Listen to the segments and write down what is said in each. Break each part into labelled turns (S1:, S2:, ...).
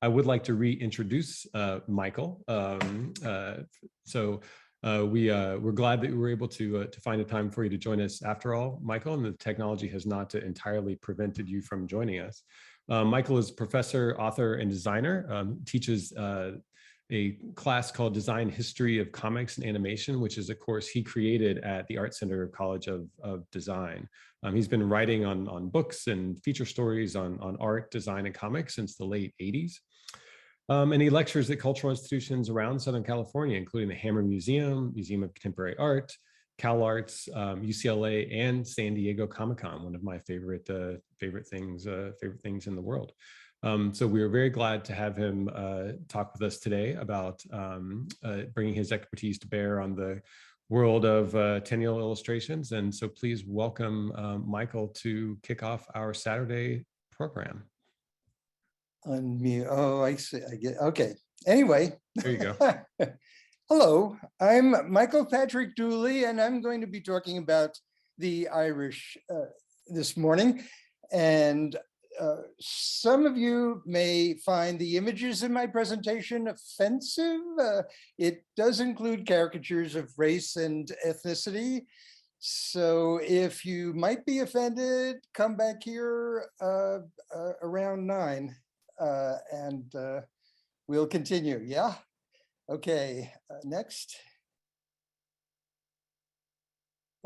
S1: I would like to reintroduce Michael. We're glad that we were able to find a time for you to join us after all, Michael, and the technology has not entirely prevented you from joining us. Michael is professor, author, and designer, teaches a class called Design History of Comics and Animation, which is a course he created at the Art Center College of Design. He's been writing on books and feature stories on art, design, and comics since the late 80s. And he lectures at cultural institutions around Southern California, including the Hammer Museum, Museum of Contemporary Art, CalArts, UCLA, and San Diego Comic-Con, one of my favorite things in the world. So we are very glad to have him talk with us today about bringing his expertise to bear on the world of Tenniel illustrations. And so please welcome Michael to kick off our Saturday program.
S2: Unmute. Oh, I see. I get. Okay. Anyway.
S1: There you go.
S2: Hello, I'm Michael Patrick Dooley, and I'm going to be talking about the Irish this morning. And some of you may find the images in my presentation offensive. It does include caricatures of race and ethnicity. So if you might be offended, come back here around 9 and we'll continue. Yeah. Okay. Next.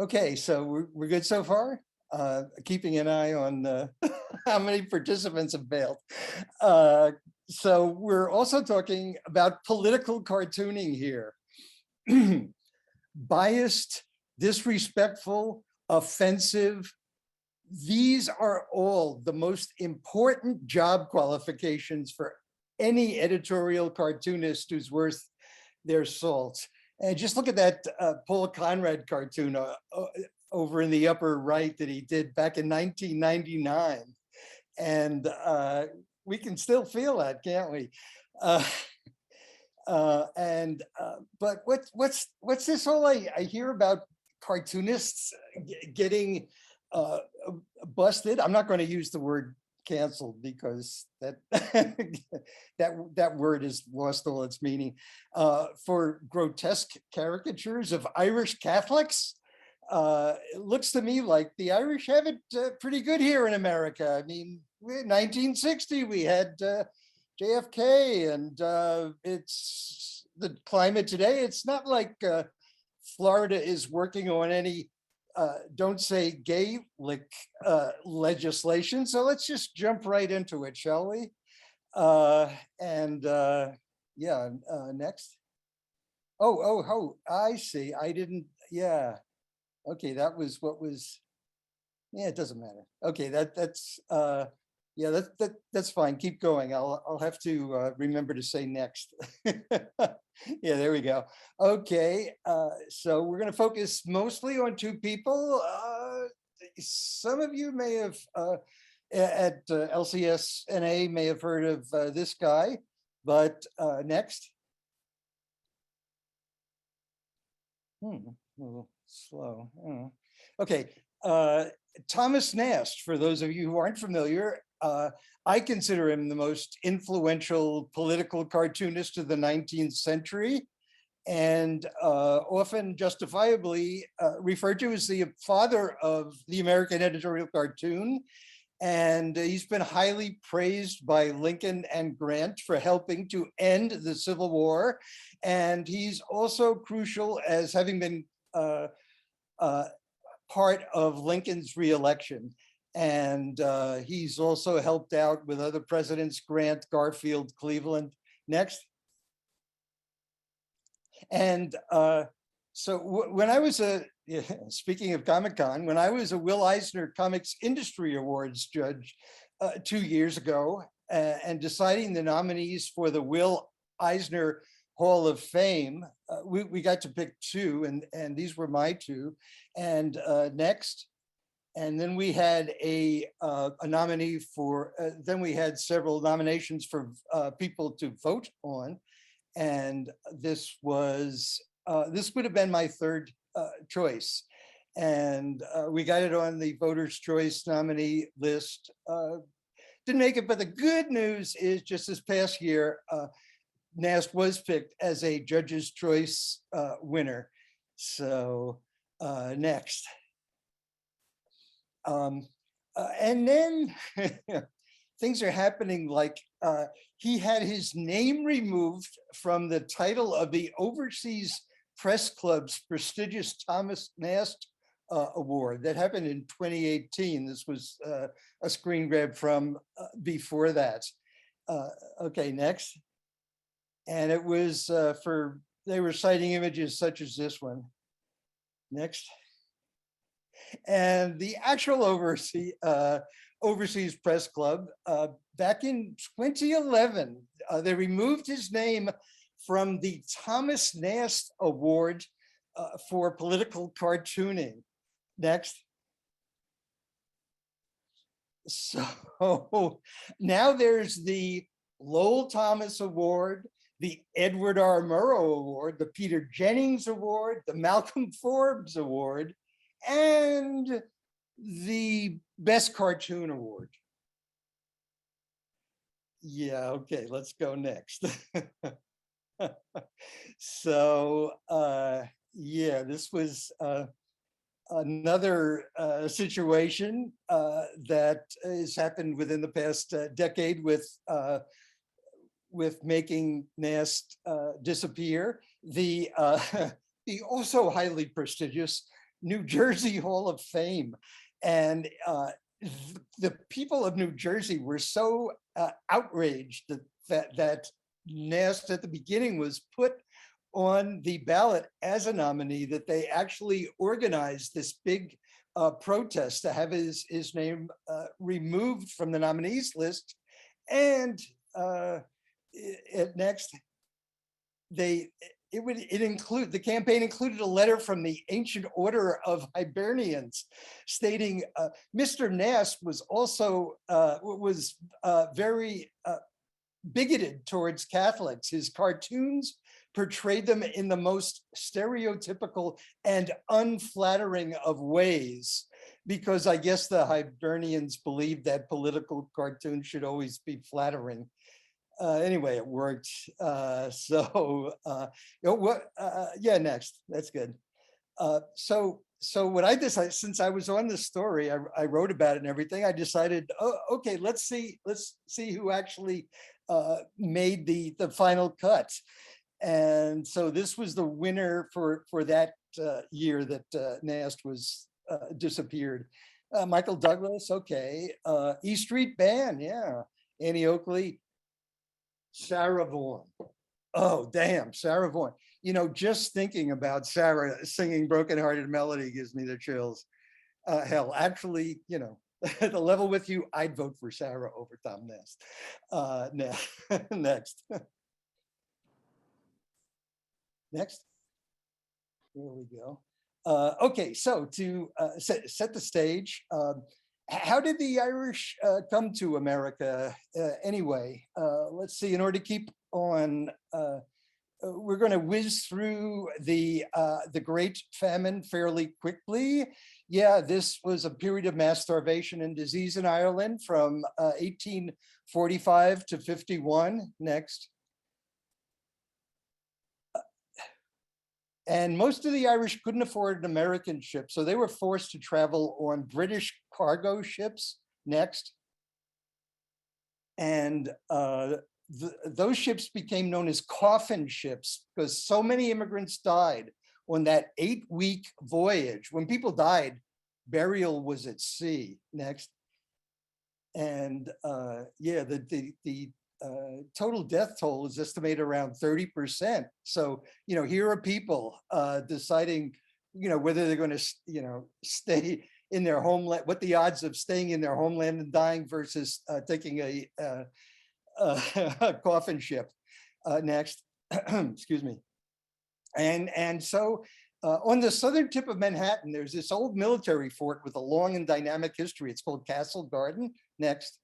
S2: Okay. So we're good so far. Keeping an eye on how many participants have bailed. So we're also talking about political cartooning here. Biased, disrespectful, offensive. These are all the most important job qualifications for any editorial cartoonist who's worth their salt. And just look at that Paul Conrad cartoon over in the upper right that he did back in 1999. And we can still feel that, can't we? But what's this all I hear about cartoonists getting busted? I'm not going to use the word canceled because that that word has lost all its meaning. For grotesque caricatures of Irish Catholics. It looks to me like the Irish have it pretty good here in America. I mean, 1960 we had JFK, and it's the climate today. It's not like Florida is working on any don't say gay legislation. So let's just jump right into it, shall we? Yeah, next. Oh, I see. I didn't, yeah. Okay, that was what was, yeah, it doesn't matter. Okay, that's yeah, that's fine. Keep going. I'll have to remember to say next. Yeah, there we go. Okay, so we're going to focus mostly on two people. Some of you may have at LCSNA may have heard of this guy, but next. A little slow. Okay, Thomas Nast, for those of you who aren't familiar, I consider him the most influential political cartoonist of the 19th century, and often justifiably referred to as the father of the American editorial cartoon. And he's been highly praised by Lincoln and Grant for helping to end the Civil War. And he's also crucial as having been part of Lincoln's reelection. And he's also helped out with other presidents, Grant, Garfield, Cleveland. Next. And so when I was speaking of Comic-Con, when I was a Will Eisner Comics Industry Awards judge 2 years ago, and deciding the nominees for the Will Eisner Hall of Fame, we got to pick two, and these were my two. And next. And then we had a nominee for, then we had several nominations for people to vote on. And this was, this would have been my third choice. And we got it on the voters' choice nominee list didn't make it. But the good news is just this past year, Nast was picked as a Judge's Choice winner. So next. And then things are happening like he had his name removed from the title of the Overseas Press Club's prestigious Thomas Nast Award. That happened in 2018. This was a screen grab from before that. Okay, next. And it was they were citing images such as this one. Next. And the actual Overseas Press Club, back in 2011, they removed his name from the Thomas Nast Award for political cartooning. Next. So now there's the Lowell Thomas Award, the Edward R. Murrow Award, the Peter Jennings Award, the Malcolm Forbes Award, and the Best Cartoon Award. Yeah, okay, let's go next. So, yeah, this was another situation that has happened within the past decade with making Nast disappear. The also highly prestigious New Jersey Hall of Fame. And the people of New Jersey were so outraged that Nast at the beginning was put on the ballot as a nominee that they actually organized this big protest to have his name removed from the nominees list. And next, the campaign included a letter from the Ancient Order of Hibernians stating Mr. Nast was also very bigoted towards Catholics. His cartoons portrayed them in the most stereotypical and unflattering of ways, because I guess the Hibernians believed that political cartoons should always be flattering. Anyway, it worked. Yeah, next. That's good. So what I decided, since I was on the story, I wrote about it and everything. I decided, oh, okay, let's see who actually made the final cut. And so this was the winner for that year that Nast was disappeared. Michael Douglas, okay. E Street Band, yeah. Annie Oakley. Sarah Vaughan. Oh, damn, Sarah Vaughan. You know, just thinking about Sarah singing Broken Hearted Melody gives me the chills. Hell, actually, you know, at the level with you, I'd vote for Sarah over Tom Nast. Next. Next. Here we go. Okay, so to set the stage, how did the Irish come to America anyway? Let's see, in order to keep on, we're going to whiz through the Great Famine fairly quickly. Yeah, this was a period of mass starvation and disease in Ireland from 1845 to 51. Next. And most of the Irish couldn't afford an American ship, so they were forced to travel on British cargo ships. Next. And those ships became known as coffin ships because so many immigrants died on that 8-week voyage. When people died, burial was at sea. Next. And yeah, the total death toll is estimated around 30%. So, you know, here are people deciding, you know, whether they're going to, you know, stay in their homeland, what the odds of staying in their homeland and dying versus taking a coffin ship. Next. Excuse me. And so on the southern tip of Manhattan, there's this old military fort with a long and dynamic history. It's called Castle Garden. Next.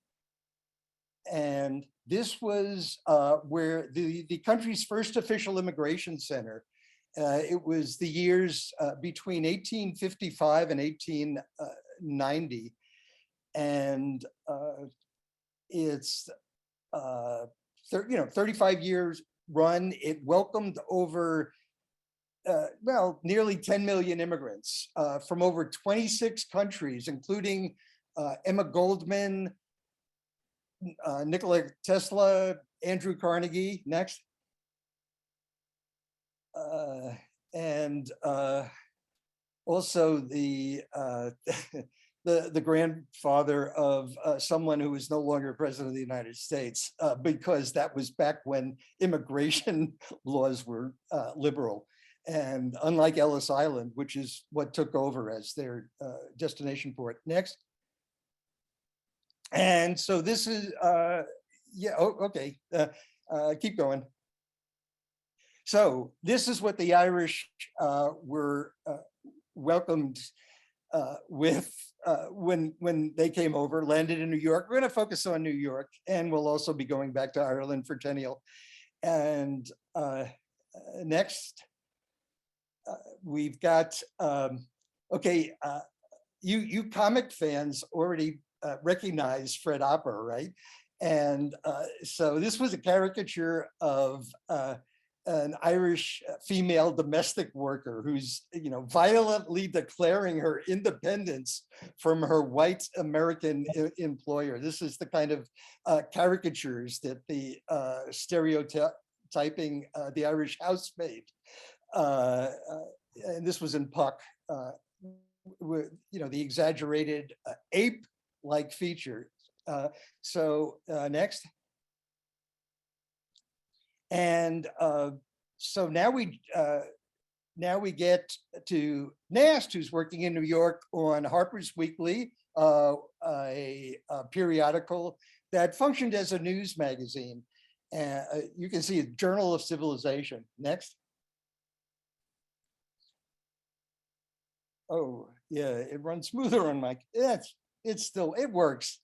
S2: And this was where the country's first official immigration center. It was the years between 1855 and 1890. And its 35 years run, it welcomed over nearly 10 million immigrants from over 26 countries, including Emma Goldman, Nikola Tesla, Andrew Carnegie. Next. And also the the grandfather of someone who is no longer president of the United States, because that was back when immigration laws were liberal. And unlike Ellis Island, which is what took over as their destination port. Next. And so this is, okay, keep going. So this is what the Irish were welcomed with when they came over, landed in New York. We're going to focus on New York, and we'll also be going back to Ireland for Tenniel. And next, we've got, okay, you comic fans already recognize Fred Opper, right? And so this was a caricature of an Irish female domestic worker who's, violently declaring her independence from her white American employer. This is the kind of caricatures that the stereotyping the Irish housemaid. And this was in Puck, with, the exaggerated ape-like features. Next. And so now we get to Nast, who's working in New York on Harpers Weekly, a periodical that functioned as a news magazine. You can see a Journal of Civilization. Next. Oh, yeah, it runs smoother on my, it works.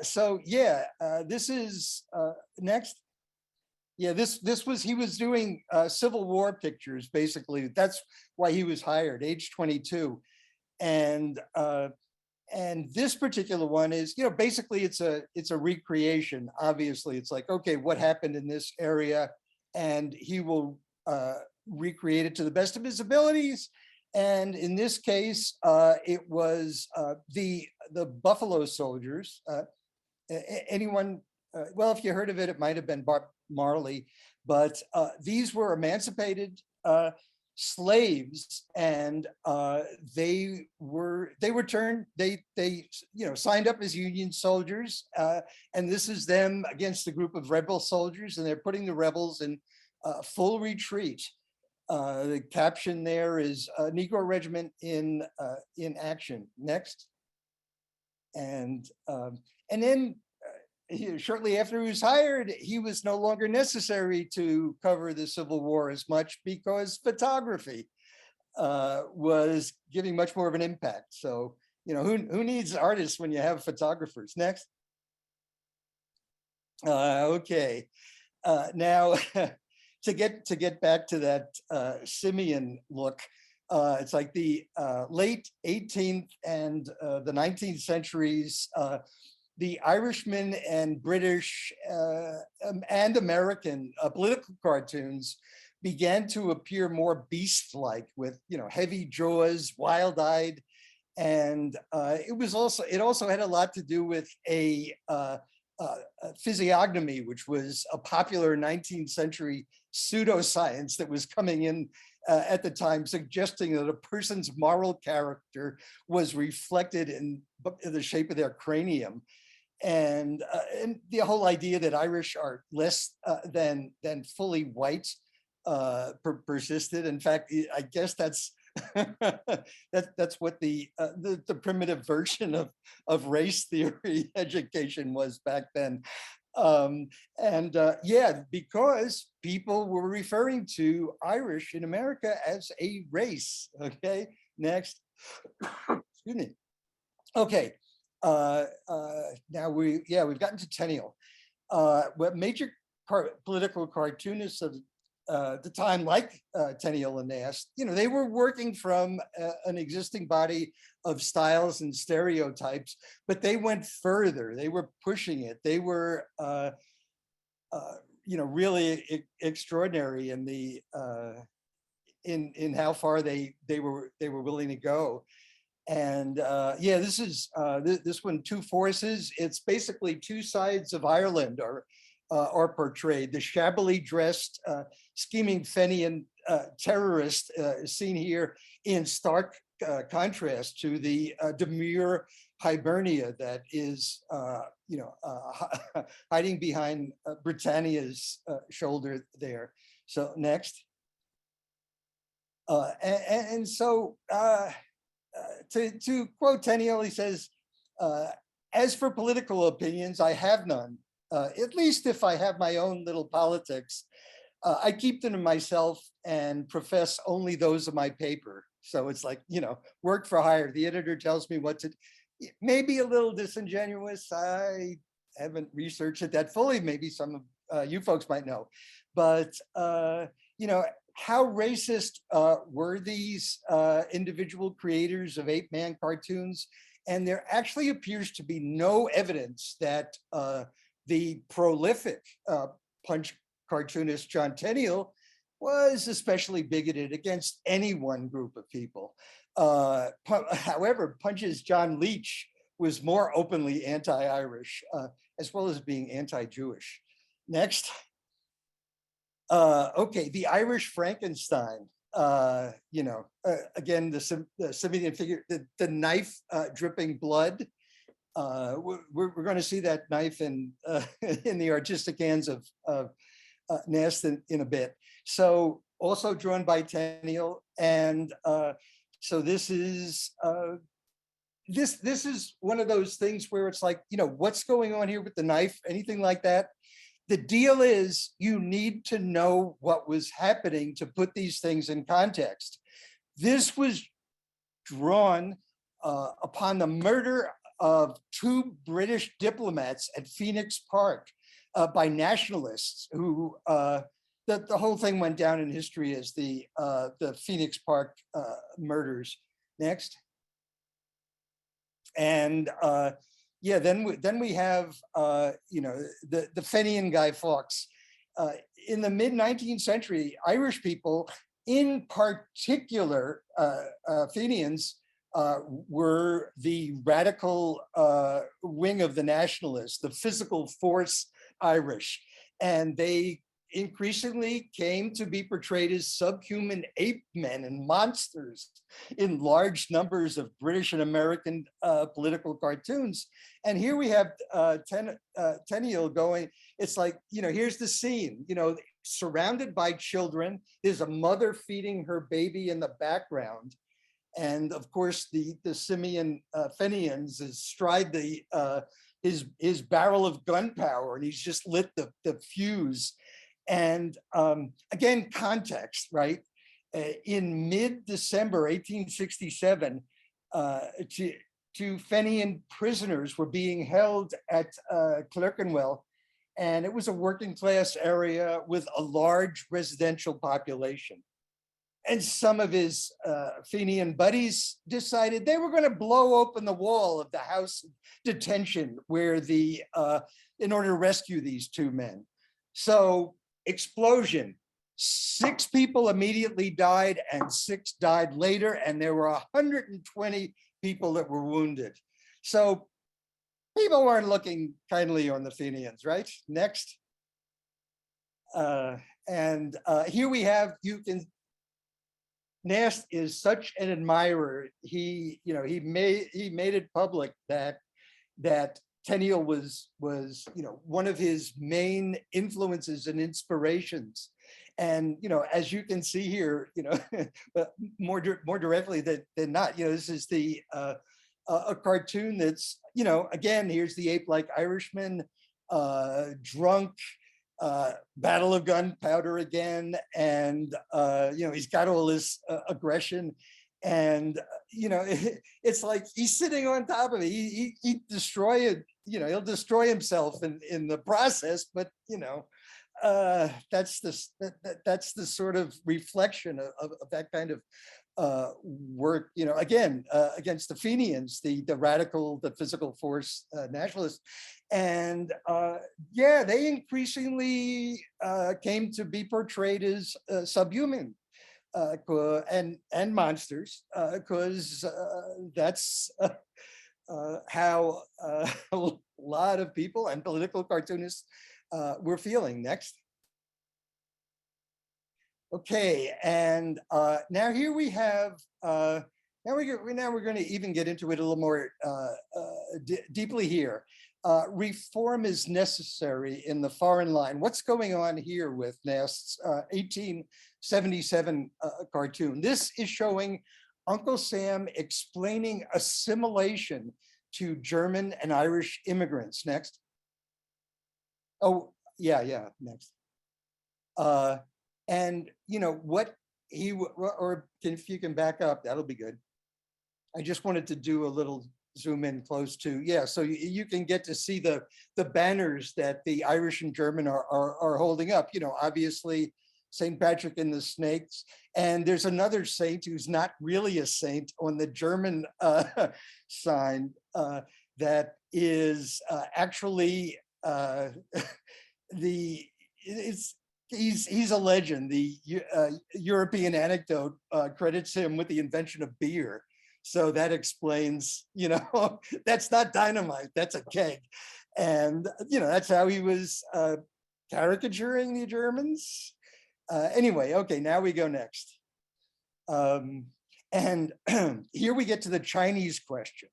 S2: So yeah, this is next. Yeah, this was, he was doing Civil War pictures, basically. That's why he was hired, age 22. And this particular one is, basically it's a recreation. Obviously, it's like, okay, what happened in this area? And he will recreate it to the best of his abilities. And in this case, it was the Buffalo Soldiers. Anyone, well, if you heard of it, it might have been Bob Marley, but these were emancipated slaves, and they signed up as Union soldiers, and this is them against a group of rebel soldiers, and they're putting the rebels in full retreat. The caption there is Negro Regiment in action. Next. And then shortly after he was hired, he was no longer necessary to cover the Civil War as much, because photography was giving much more of an impact. So, who needs artists when you have photographers? Next. Okay. Now, to get back to that simian look, it's like the late 18th and the 19th centuries. The Irishman and British and American political cartoons began to appear more beast-like, with heavy jaws, wild-eyed, and it also had a lot to do with a physiognomy, which was a popular 19th century pseudoscience that was coming in at the time, suggesting that a person's moral character was reflected in the shape of their cranium. And the whole idea that Irish are less than fully white persisted. In fact, I guess that's that's what the primitive version of race theory education was back then. Yeah, because people were referring to Irish in America as a race. Okay, next. Excuse me. Okay. Now we've gotten to Tenniel. What major political cartoonists of the time, like Tenniel and Nast, they were working from an existing body of styles and stereotypes, but they went further. They were pushing it. They were, really extraordinary in the in how far they were willing to go. And yeah, this is this one, Two Forces. It's basically two sides of Ireland are portrayed. The shabbily dressed, scheming Fenian terrorist is seen here in stark contrast to the demure Hibernia that is, hiding behind Britannia's shoulder there. So next. And so to quote Tenniel, he says, as for political opinions, I have none. At least if I have my own little politics, I keep them to myself and profess only those of my paper. So it's like, work for hire. The editor tells me what to, maybe a little disingenuous. I haven't researched it that fully. Maybe some of you folks might know, but how racist were these individual creators of 8-man cartoons? And there actually appears to be no evidence that the prolific Punch cartoonist John Tenniel was especially bigoted against any one group of people. However, Punch's John Leach was more openly anti-Irish, as well as being anti-Jewish. Next. Okay, the Irish Frankenstein. Again, the simian figure, the knife dripping blood. We're going to see that knife in the artistic hands of Nast in a bit. So also drawn by Tenniel, and so this is this is one of those things where it's like, what's going on here with the knife? Anything like that? The deal is you need to know what was happening to put these things in context. This was drawn upon the murder of 2 British diplomats at Phoenix Park by nationalists who, the whole thing went down in history as the Phoenix Park murders. Next. And yeah, then we have the Fenian Guy Fawkes. In the mid-19th century, Irish people, in particular Fenians, were the radical wing of the nationalists, the physical force Irish, and they increasingly came to be portrayed as subhuman ape men and monsters in large numbers of British and American political cartoons. And here we have Tenniel going, it's like, here's the scene, surrounded by children. There's a mother feeding her baby in the background. And of course, the simian Fenians stride his barrel of gunpowder, and he's just lit the fuse. And again, context, right? In mid-December 1867, 2 Fenian prisoners were being held at Clerkenwell, and it was a working class area with a large residential population. And some of his Fenian buddies decided they were going to blow open the wall of the house of detention where in order to rescue these 2 men. So explosion, 6 people immediately died and 6 died later, and there were 120 people that were wounded. So people weren't looking kindly on the Fenians, right? Next. And here we have, Nast is such an admirer. He made it public that Tenniel was one of his main influences and inspirations. And as you can see here, more directly than not, this is a cartoon that's again, here's the ape-like Irishman, drunk. Battle of gunpowder again, and he's got all this aggression, and it's like he's sitting on top of it. He destroy it, he'll destroy himself in the process, but that's that's the sort of reflection of that kind of work, again, against the Fenians, the radical, the physical force nationalists. And yeah, they increasingly came to be portrayed as subhuman and monsters, because that's how a lot of people and political cartoonists were feeling. Next. Okay, and now here we have, now we're going to even get into it a little more deeply here. Reform is necessary in the foreign line. What's going on here with Nast's 1877 cartoon? This is showing Uncle Sam explaining assimilation to German and Irish immigrants. Next. Oh, yeah, next. And what he, or if you can back up, that'll be good. I just wanted to do a little zoom in close to, yeah, so you can get to see the banners that the Irish and German are holding up. Obviously St. Patrick and the snakes, and there's another saint who's not really a saint on the German sign that is actually he's a legend. The European anecdote credits him with the invention of beer. So that explains, that's not dynamite, that's a keg. And, that's how he was caricaturing the Germans. Anyway, okay, now we go next. And here we get to the Chinese question.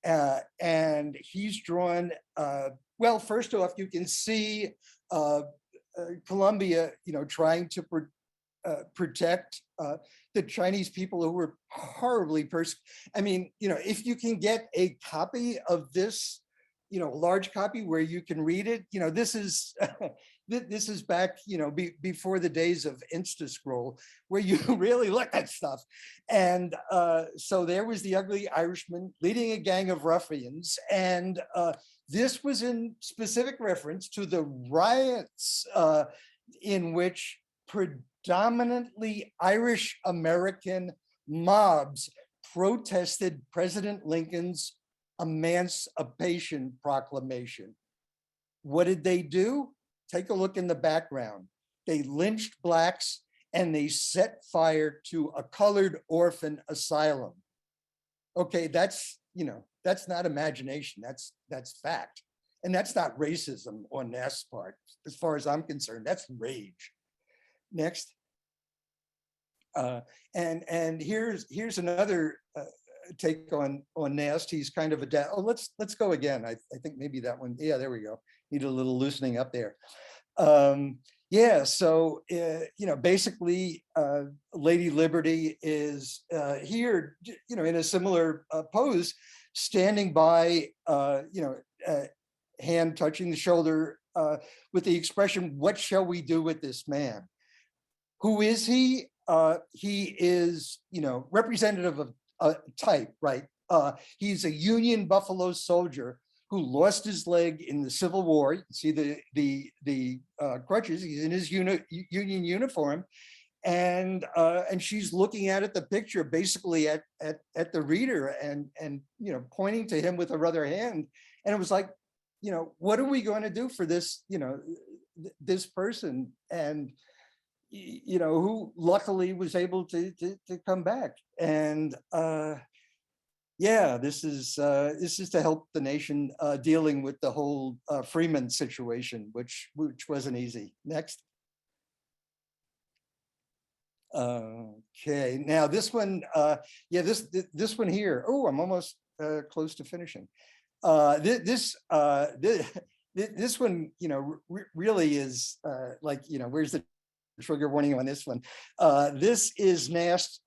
S2: And he's drawn, well, first off, you can see Colombia, trying to protect the Chinese people who were horribly persecuted. I mean, if you can get a copy of this, large copy where you can read it, this is this is back, before the days of Instascroll, where you really look at stuff. And so there was the ugly Irishman leading a gang of ruffians, and this was in specific reference to the riots in which predominantly Irish American mobs protested President Lincoln's Emancipation Proclamation. What did they do? Take a look in the background. They lynched blacks and they set fire to a colored orphan asylum. Okay, that's not imagination, that's fact. And that's not racism on Nast's part. As far as I'm concerned, that's rage. Next. And here's another take on Nast. He's kind of let's go again. I think maybe that one, yeah, there we go. Need a little loosening up there. Yeah, so basically Lady Liberty is here, in a similar pose, standing by, hand touching the shoulder with the expression, "What shall we do with this man?" Who is he? He is, representative of a type, right? He's a Union Buffalo soldier who lost his leg in the Civil War. You can see the crutches. He's in his Union uniform, and she's looking at the picture, basically at the reader, and pointing to him with her other hand. And it was like, what are we going to do for this, this person? And who luckily was able to come back. And yeah, this is to help the nation dealing with the whole Freeman situation, which wasn't easy. Next. Okay, now this one, yeah, this one here. Oh, I'm almost close to finishing. This one, really is like, where's the trigger warning on this one? This is Nast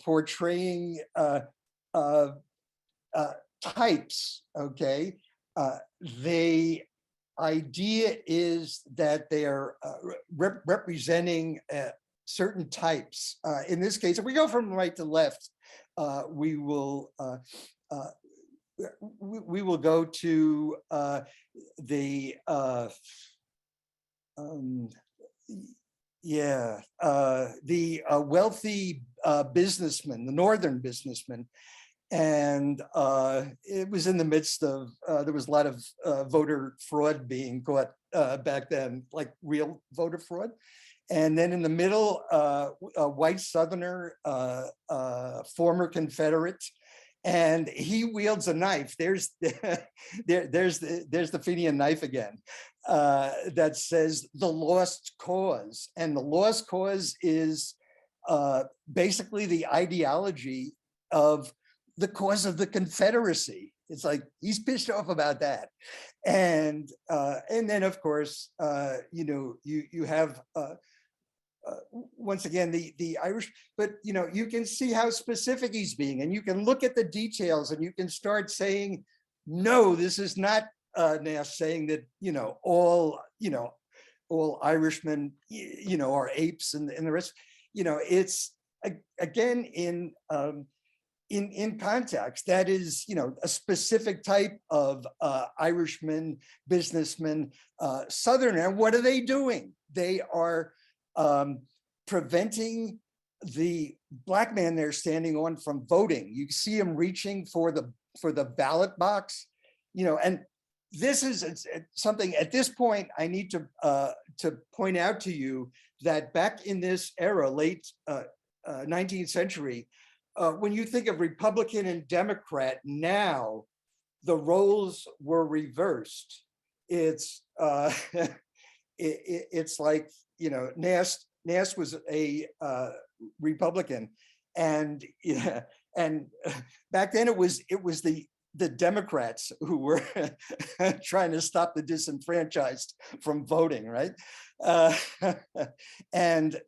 S2: portraying types. Okay, the idea is that they are representing certain types. In this case, if we go from right to left, we will go to the the wealthy businessman, the northern businessman. And it was in the midst of, there was a lot of voter fraud being caught back then, like real voter fraud. And then in the middle, a white Southerner, former Confederate, and he wields a knife. There's there's the Fenian knife again, that says the lost cause. And the lost cause is basically the ideology of the cause of the Confederacy. It's like he's pissed off about that. And then of course, you have once again the Irish, but you can see how specific he's being, and you can look at the details, and you can start saying, no, this is not Nast saying that all Irishmen are apes and the rest. It's again in context, that is, a specific type of Irishman, businessman, Southerner. And what are they doing? They are preventing the black man they're standing on from voting. You see him reaching for the ballot box, and this is something at this point I need to point out to you that back in this era, late 19th century, when you think of Republican and Democrat now, the roles were reversed. It's it's like Nast was a Republican, and back then it was the Democrats who were trying to stop the disenfranchised from voting, right? And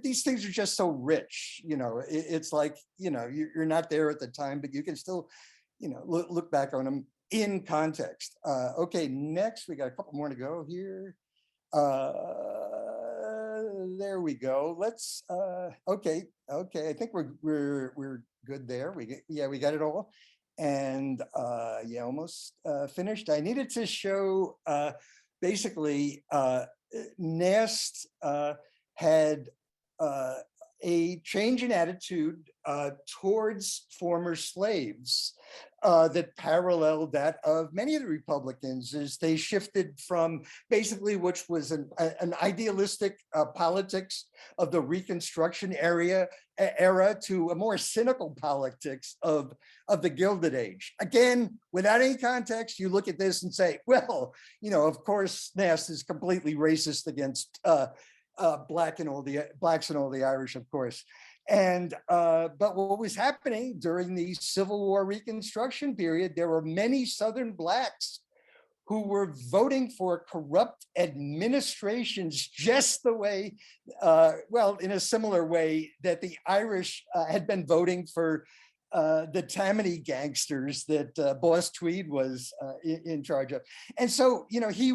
S2: these things are just so rich. It's like you're not there at the time, but you can still look back on them in context. Okay, next we got a couple more to go here. There we go. Let's okay. I think we're good there. We got it all. And almost finished. I needed to show basically Nast had a change in attitude towards former slaves that paralleled that of many of the Republicans, as they shifted from basically, which was an idealistic politics of the Reconstruction era to a more cynical politics of the Gilded Age. Again, without any context, you look at this and say, well, of course, Nast is completely racist against blacks and all the Irish, of course. And but what was happening during the Civil War Reconstruction period, there were many Southern blacks who were voting for corrupt administrations, just the way, in a similar way that the Irish had been voting for the Tammany gangsters that Boss Tweed was in charge of. And so, he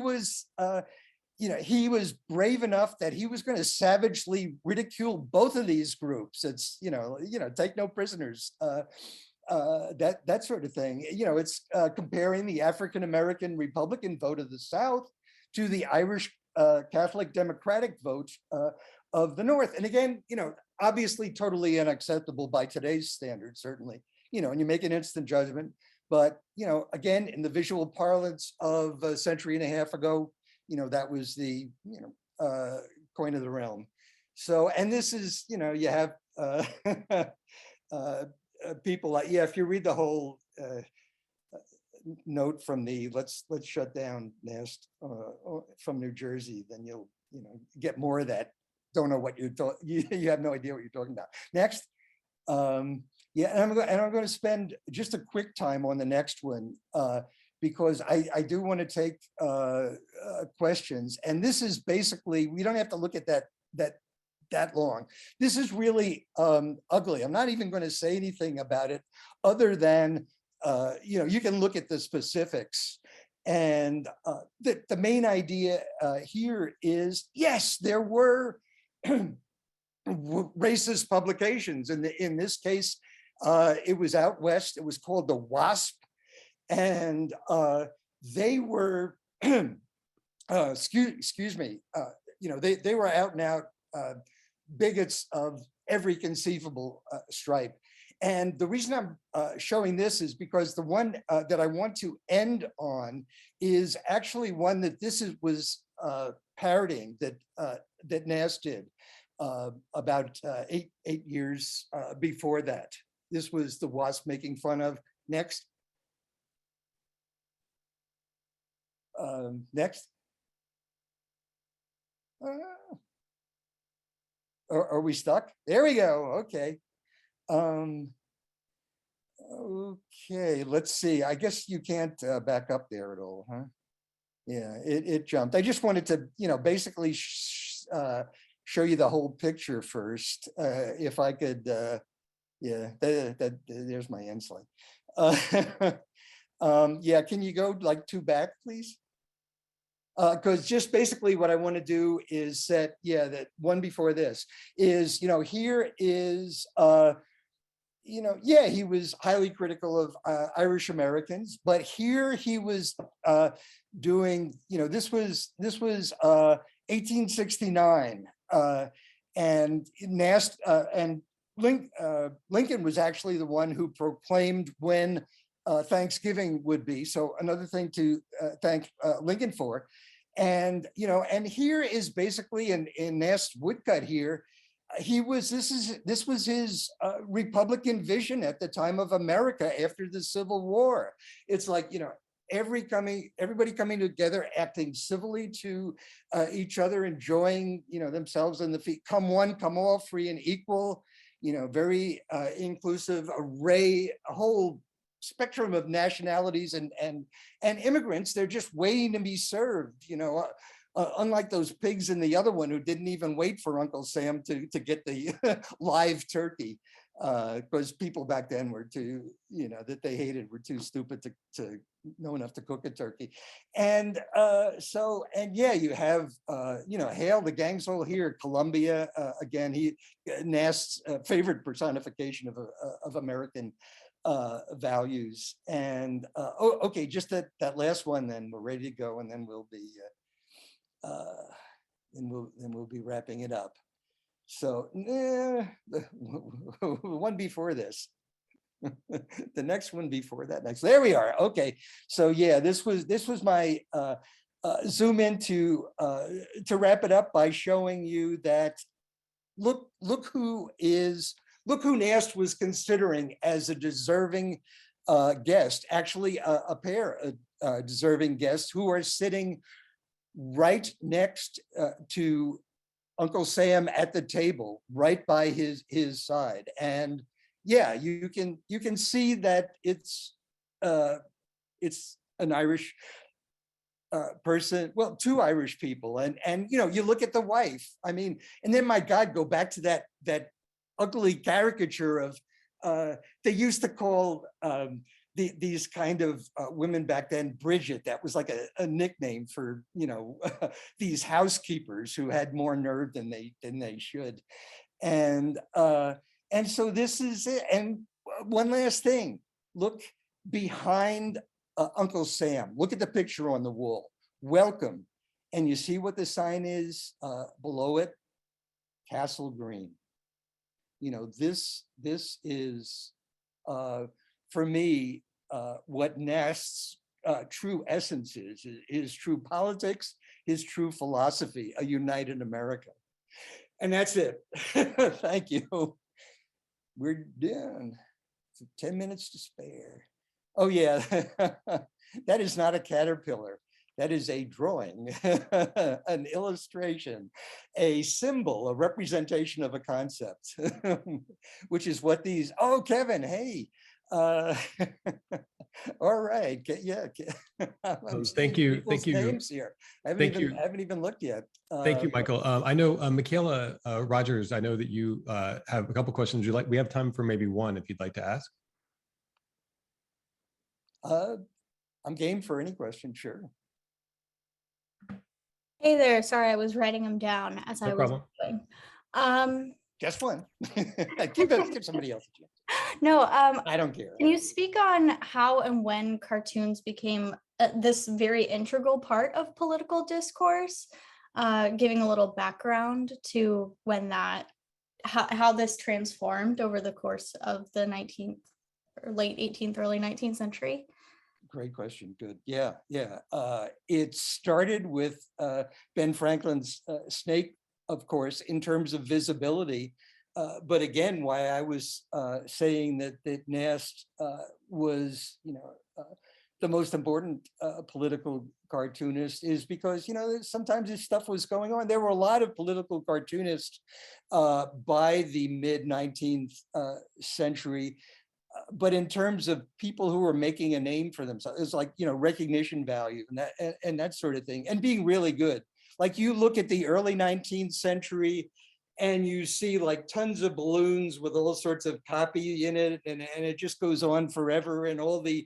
S2: was brave enough that he was going to savagely ridicule both of these groups. It's, take no prisoners, that sort of thing. It's comparing the African-American Republican vote of the South to the Irish Catholic Democratic vote of the North. And again, obviously totally unacceptable by today's standards, certainly, and you make an instant judgment. But, again, in the visual parlance of a century and a half ago, that was the, coin of the realm. So, and this is, you have people like, if you read the whole note from the let's shut down Nast from New Jersey, then you'll, get more of that. Don't know what you have no idea what you're talking about. Next. And I'm going to spend just a quick time on the next one, because I do want to take questions. And this is basically, we don't have to look at that long. This is really ugly. I'm not even going to say anything about it other than, you can look at the specifics. And the main idea here is, yes, there were racist publications. In this case, it was out west. It was called the WASP. And they were excuse me, they were out and out bigots of every conceivable stripe. And the reason I'm showing this is because the one that I want to end on is actually one that was parodying that Nast did about 8 years before that. This was the wasp making fun of. Next. Next. Are we stuck? There we go. Okay. Okay, let's see. I guess you can't back up there at all, huh? Yeah, it jumped. I just wanted to, basically show you the whole picture first. If I could, yeah, there's my end slide. Yeah, can you go like 2 back, please? Because just basically what I want to do is set, that one before this is, here is, he was highly critical of Irish Americans, but here he was doing, this was 1869, and Nast and Lincoln was actually the one who proclaimed when Thanksgiving would be. So another thing to thank Lincoln for. And, and here is basically in Nast's woodcut here, this was his Republican vision at the time of America after the Civil War. It's like, everybody coming together, acting civilly to each other, enjoying, themselves in the feet, come one, come all, free and equal, very inclusive array, a whole spectrum of nationalities and immigrants. They're just waiting to be served, unlike those pigs in the other one who didn't even wait for Uncle Sam to get the live turkey, because people back then were too, that they hated, were too stupid to know enough to cook a turkey. And yeah, you have, Hale, the gang's all here, Columbia, again, Nast's favorite personification of American values. And okay, just that last one, then we're ready to go, and then we'll be we'll be wrapping it up. So the one before this, the next one before that, next, there we are. Okay, so yeah, this was my zoom in to wrap it up by showing you that look who Nast was considering as a deserving guest, actually a pair of deserving guests who are sitting right next to Uncle Sam at the table, right by his side. And yeah, you can see that it's an Irish person, well, 2 Irish people, and you look at the wife, I mean, and then my God, go back to that ugly caricature of they used to call these kind of women back then Bridget. That was like a nickname for these housekeepers who had more nerve than they should. And so this is it. And one last thing, look behind Uncle Sam. Look at the picture on the wall. Welcome. And you see what the sign is below it? Castle Green. This is for me what Nast's true essence is his true politics, his true philosophy, a united America. And that's it. Thank you. We're done. 10 minutes to spare. Oh yeah, that is not a caterpillar. That is a drawing, an illustration, a symbol, a representation of a concept, which is what these, oh, Kevin, hey. All right, yeah.
S1: Thank you.
S2: Names here. I haven't even looked yet.
S1: Thank you, Michael. I know Michaela Rogers, I know that you have a couple questions. We have time for maybe one if you'd like to ask.
S2: I'm game for any question, sure.
S3: Hey there, sorry, I was writing them down as I was doing.
S2: Just one. give somebody else a chance.
S3: No,
S2: I don't care.
S3: Can you speak on how and when cartoons became this very integral part of political discourse, giving a little background to when that, how this transformed over the course of the 19th or late 18th, early 19th century?
S2: Great question. Good. Yeah. It started with Ben Franklin's snake, of course, in terms of visibility. But again, why I was saying that Nast was, the most important political cartoonist is because, sometimes this stuff was going on. There were a lot of political cartoonists by the mid 19th century. But in terms of people who were making a name for themselves, it's like, recognition value and that sort of thing, and being really good. Like you look at the early 19th century and you see like tons of balloons with all sorts of copy in it, and it just goes on forever, and all the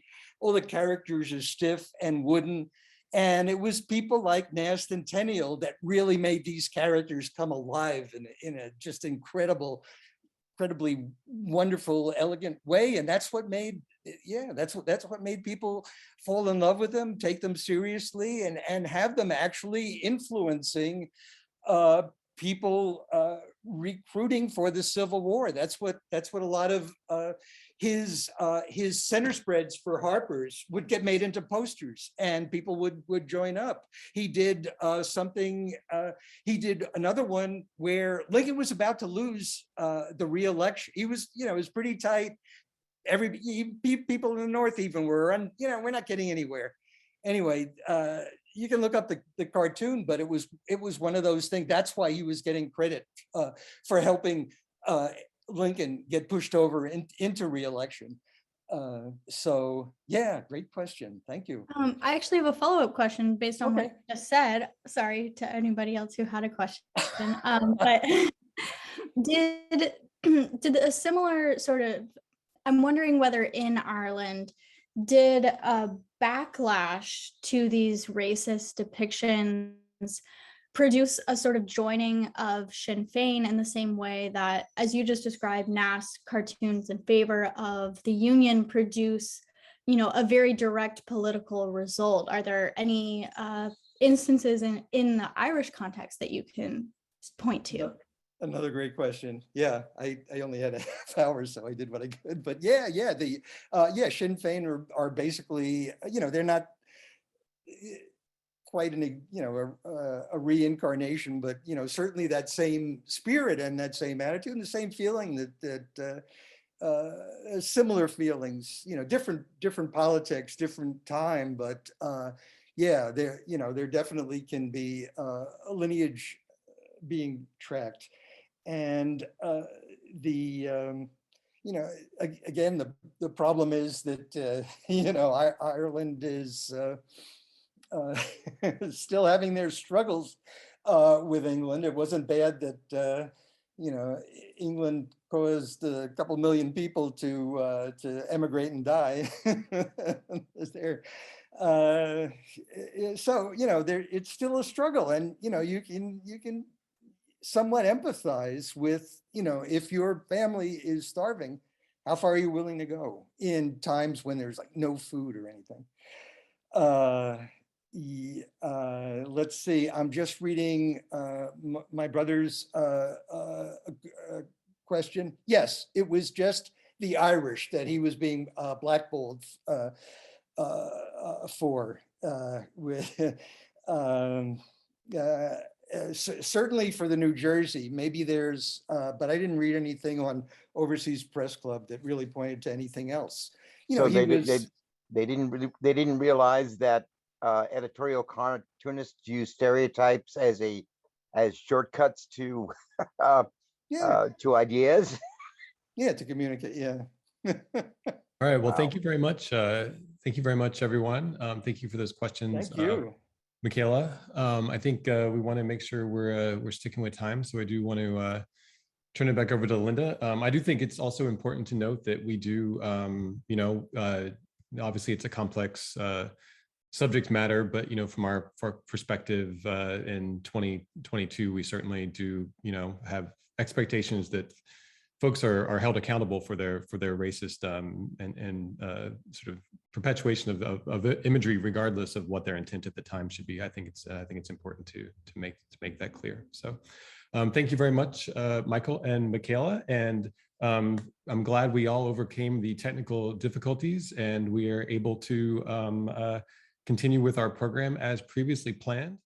S2: characters are stiff and wooden. And it was people like Nast and Tenniel that really made these characters come alive in a just incredibly wonderful, elegant way. And that's what made, that's what made people fall in love with them, take them seriously, and have them actually influencing people recruiting for the Civil War. That's what a lot of his center spreads for Harpers would get made into posters, and people would join up. He did he did another one where Lincoln was about to lose the re-election. He was, it was pretty tight. People in the North even were, and we're not getting anywhere. Anyway, you can look up the cartoon, but it was one of those things. That's why he was getting credit for helping Lincoln get pushed over into re-election. So yeah, great question. Thank you.
S3: I actually have a follow-up question based on what
S2: Okay.
S3: you just said. Sorry to anybody else who had a question. But did a similar sort of, I'm wondering whether in Ireland, did a backlash to these racist depictions produce a sort of joining of Sinn Féin in the same way that, as you just described, Nast cartoons in favor of the Union produce, a very direct political result? Are there any instances in the Irish context that you can point to?
S2: Another great question. Yeah, I only had a half hour, so I did what I could. But yeah, Sinn Féin are basically, they're not quite a reincarnation, but certainly that same spirit and that same attitude and the same feeling that similar feelings, different politics, different time, but yeah, there definitely can be a lineage being tracked. And again, the problem is that Ireland is still having their struggles with England. It wasn't bad that England caused a couple million people to emigrate and die. So it's still a struggle, and you can somewhat empathize with, if your family is starving, how far are you willing to go in times when there's like no food or anything? Let's see, I'm just reading my brother's question. Yes, it was just the Irish that he was being blackballed for. Certainly for the New Jersey, maybe there's, but I didn't read anything on Overseas Press Club that really pointed to anything else.
S4: So they didn't realize that editorial cartoonists use stereotypes as shortcuts to to ideas.
S2: Yeah, to communicate. Yeah.
S1: All right. Well, thank you very much. Thank you very much, everyone. Thank you for those questions.
S2: Thank you.
S1: Michaela, I think we want to make sure we're sticking with time, so I do want to turn it back over to Linda. I do think it's also important to note that we do, obviously it's a complex subject matter, but from our perspective in 2022, we certainly do have expectations that folks are held accountable for their racist and sort of perpetuation of imagery, regardless of what their intent at the time should be. I think it's important to make that clear. So thank you very much, Michael and Michaela. And I'm glad we all overcame the technical difficulties and we are able to continue with our program as previously planned.